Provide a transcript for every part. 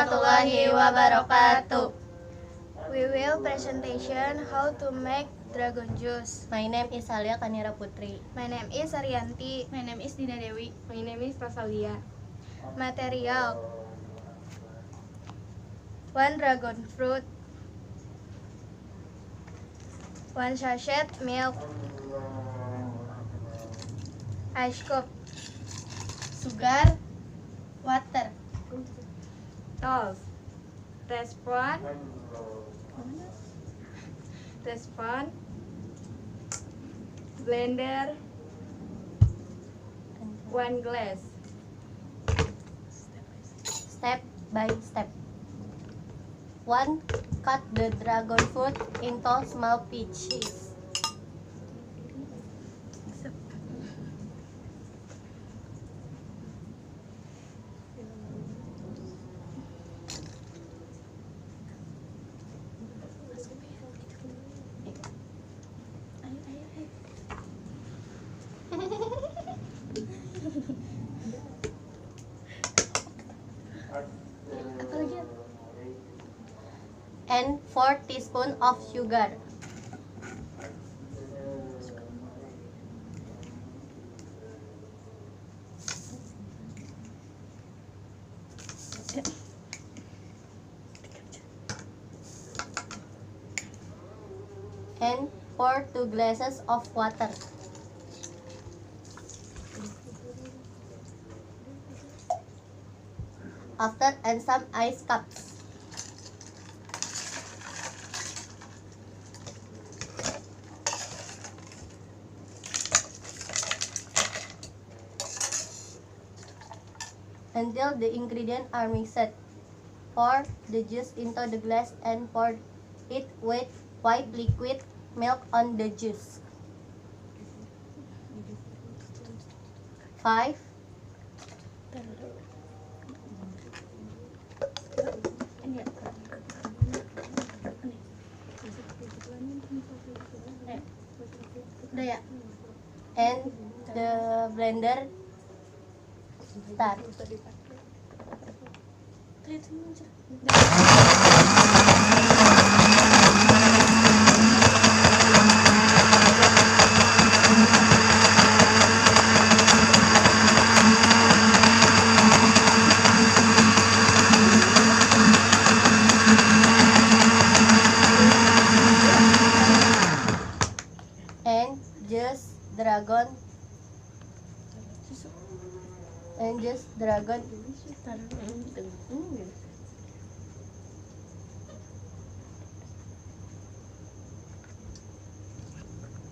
warahmatullahi wabarakatuh. We will presentation how to make dragon juice. My name is Alya Kanira Putri. My name is Ariyanti. My name is Dinda Dewi. My name is Rosalia. Material: 1 dragon fruit, 1 sachet milk, ice cube, Sugar, water, Tools: teaspoon, blender, 1 glass. step by step. 1. Cut the dragon fruit into small pieces. And 4 teaspoons of sugar. And pour 2 glasses of water. After and some ice cups. Until the ingredients are mixed. Pour the juice into the glass and pour it with white liquid milk on the juice. 5. And the blender start.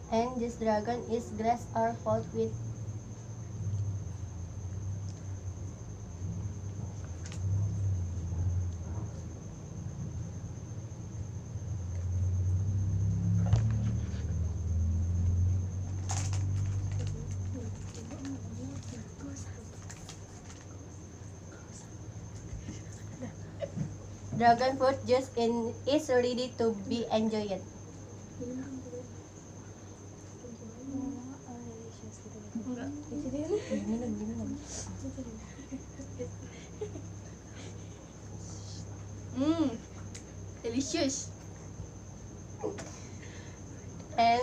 And just dragon is glass or filled with dragon fruit juice is ready to be enjoyed. Delicious. And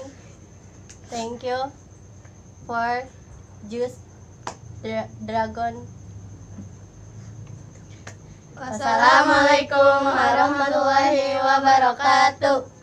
thank you for juice dragon. Wassalamualaikum warahmatullahi wabarakatuh.